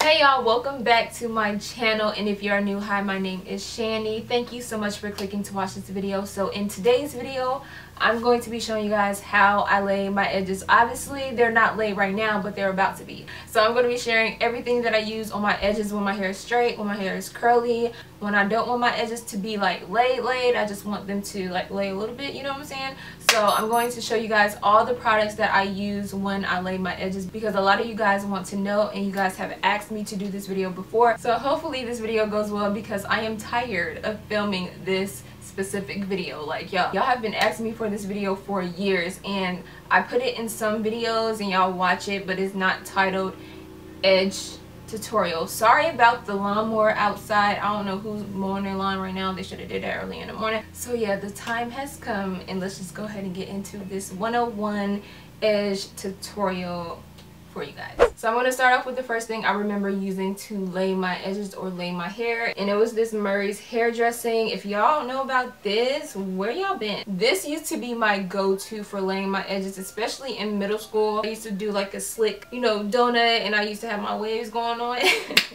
Hey y'all, welcome back to my channel, and if you're new, hi, my name is Shanny. Thank you so much for clicking to watch this video. So in today's video, I'm going to be showing you guys how I lay my edges. Obviously they're not laid right now, but they're about to be. So I'm going to be sharing everything that I use on my edges when my hair is straight, when my hair is curly, when I don't want my edges to be like laid. I just want them to like lay a little bit, you know what I'm saying? So I'm going to show you guys all the products that I use when I lay my edges, because a lot of you guys want to know and you guys have asked me to do this video before. So hopefully this video goes well, because I am tired of filming this specific video. Like y'all have been asking me for this video for years, and I put it in some videos and y'all watch it, but it's not titled edge tutorial. Sorry about the lawnmower outside. I don't know who's mowing their lawn right now. They should have did that early in the morning. So yeah, the time has come, and let's just go ahead and get into this 101 edge tutorial for you guys. So I'm going to start off with the first thing I remember using to lay my edges or lay my hair, and it was this Murray's hairdressing. If y'all don't know about this, where y'all been? This used to be my go-to for laying my edges, especially in middle school. I used to do like a slick, you know, donut, and I used to have my waves going on.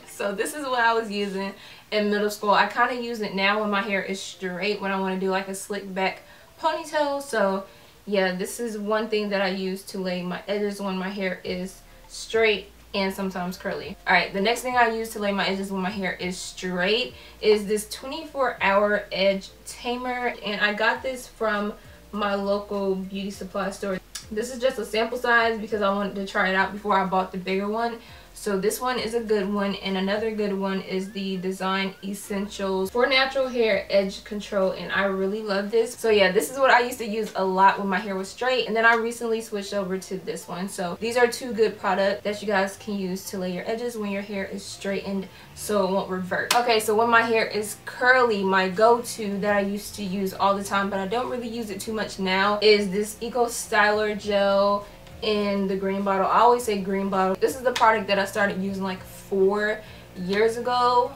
So this is what I was using in middle school. I kind of use it now when my hair is straight, when I want to do like a slick back ponytail. So yeah, this is one thing that I use to lay my edges when my hair is straight and sometimes curly. Alright, the next thing I use to lay my edges when my hair is straight is this 24-hour edge tamer, and I got this from my local beauty supply store. This is just a sample size because I wanted to try it out before I bought the bigger one. So this one is a good one, and another good one is the Design Essentials for Natural Hair Edge Control, and I really love this. So yeah, this is what I used to use a lot when my hair was straight, and then I recently switched over to this one. So these are two good products that you guys can use to lay your edges when your hair is straightened so it won't revert. Okay, so when my hair is curly, my go-to that I used to use all the time, but I don't really use it too much now, is this Eco Styler gel in the green bottle. I always say green bottle. This is the product that I started using like 4 years ago,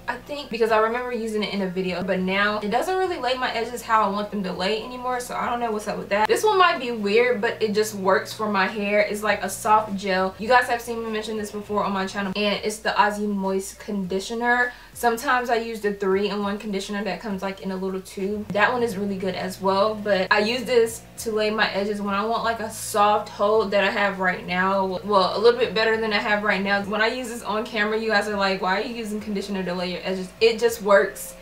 I think, because I remember using it in a video, but now it doesn't really lay my edges how I want them to lay anymore. So I don't know what's up with that. This one might be weird, but it just works for my hair. It's like a soft gel. You guys have seen me mention this before on my channel, and it's the Aussie Moist conditioner. Sometimes I use the 3-in-1 conditioner that comes like in a little tube. That one is really good as well, but I use this to lay my edges when I want like a soft hold that I have right now. Well, a little bit better than I have right now. When I use this on camera, you guys are like, why are you using conditioner to lay your edges? It just works,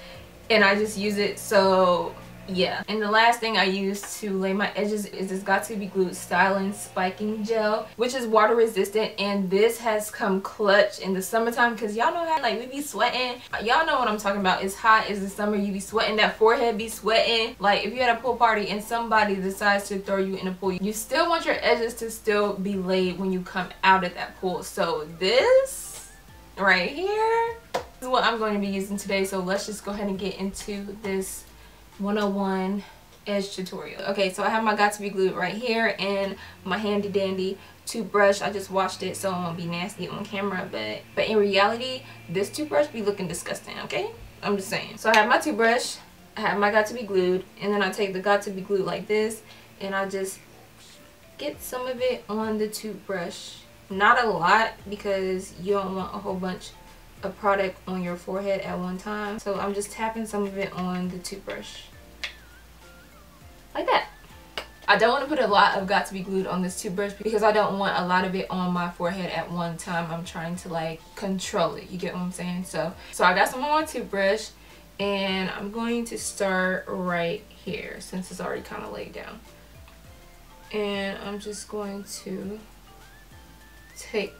and I just use it. So yeah. And the last thing I use to lay my edges is this Got To Be Glued Styling Spiking Gel, which is water resistant, and this has come clutch in the summertime, because y'all know how like we be sweating. Y'all know what I'm talking about. It's hot, it's the summer, you be sweating, that forehead be sweating. Like if you're at a pool party and somebody decides to throw you in a pool, you still want your edges to still be laid when you come out of that pool. So this right here is what I'm going to be using today. So let's just go ahead and get into this 101 edge tutorial. Okay, so I have my Got To Be Glued right here and my handy dandy toothbrush. I just washed it so it won't be nasty on camera, but in reality this toothbrush be looking disgusting, okay? I'm just saying. So I have my toothbrush, I have my Got To Be Glued, and then I take the Got To Be Glued like this, and I just get some of it on the toothbrush. Not a lot, because you don't want a whole bunch of product on your forehead at one time. So I'm just tapping some of it on the toothbrush like that. I don't want to put a lot of Got To Be Glued on this toothbrush because I don't want a lot of it on my forehead at one time. I'm trying to like control it, you get what I'm saying? So I got some on my toothbrush, and I'm going to start right here since it's already kind of laid down, and I'm just going to take,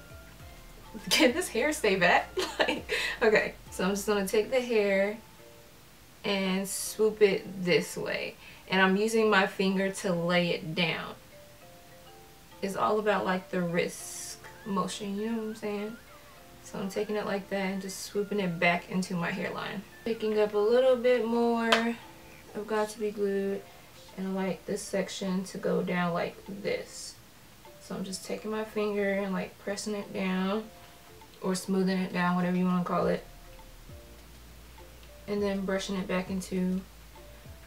can this hair stay back? Like, okay, so I'm just gonna take the hair and swoop it this way, and I'm using my finger to lay it down. It's all about like the wrist motion, you know what I'm saying? So I'm taking it like that and just swooping it back into my hairline, picking up a little bit more of Got To Be Glued, and I like this section to go down like this. So I'm just taking my finger and like pressing it down, or smoothing it down, whatever you want to call it, and then brushing it back into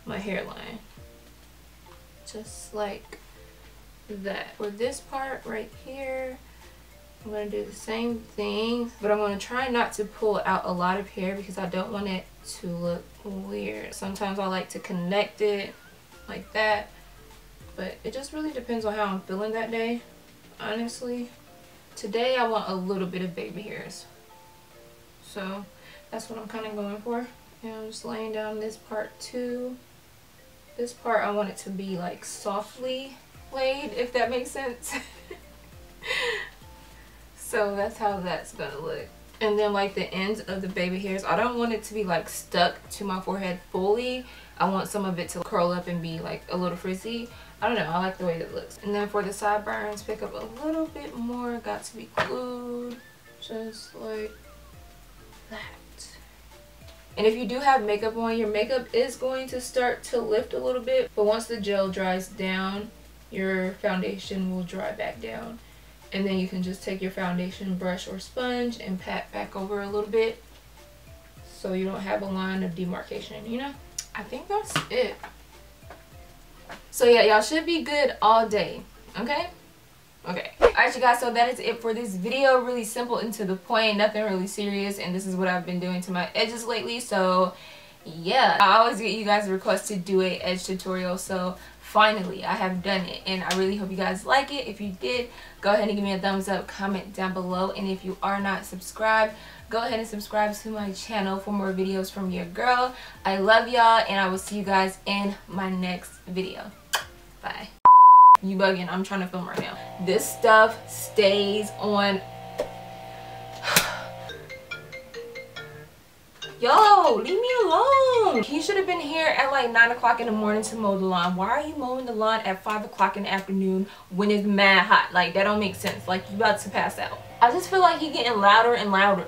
my hairline, just like that. For this part right here, I'm going to do the same thing, but I'm going to try not to pull out a lot of hair because I don't want it to look weird. Sometimes I like to connect it like that, but it just really depends on how I'm feeling that day, honestly. Today I want a little bit of baby hairs, so that's what I'm kind of going for. And I'm just laying down this part too. This part I want it to be like softly laid, if that makes sense. So that's how that's gonna look. And then like the ends of the baby hairs, I don't want it to be like stuck to my forehead fully. I want some of it to curl up and be like a little frizzy. I don't know, I like the way that looks. And then for the sideburns, pick up a little bit more, got to be glued, just like that. And if you do have makeup on, your makeup is going to start to lift a little bit, but once the gel dries down, your foundation will dry back down. And then you can just take your foundation brush or sponge and pat back over a little bit so you don't have a line of demarcation, you know? I think that's it. So yeah, y'all should be good all day, okay? Okay. Alright you guys, so that is it for this video. Really simple and to the point, nothing really serious, and this is what I've been doing to my edges lately. So yeah, I always get you guys requests to do a edge tutorial, so finally I have done it, and I really hope you guys like it. If you did, go ahead and give me a thumbs up, comment down below, and if you are not subscribed, go ahead and subscribe to my channel for more videos from your girl. I love y'all, and I will see you guys in my next video. Bye. You bugging, I'm trying to film right now. This stuff stays on. Yo, leave me alone. He should have been here at like 9 o'clock in the morning to mow the lawn. Why are you mowing the lawn at 5 o'clock in the afternoon when it's mad hot? Like, that don't make sense. Like, you about to pass out. I just feel like he getting louder and louder.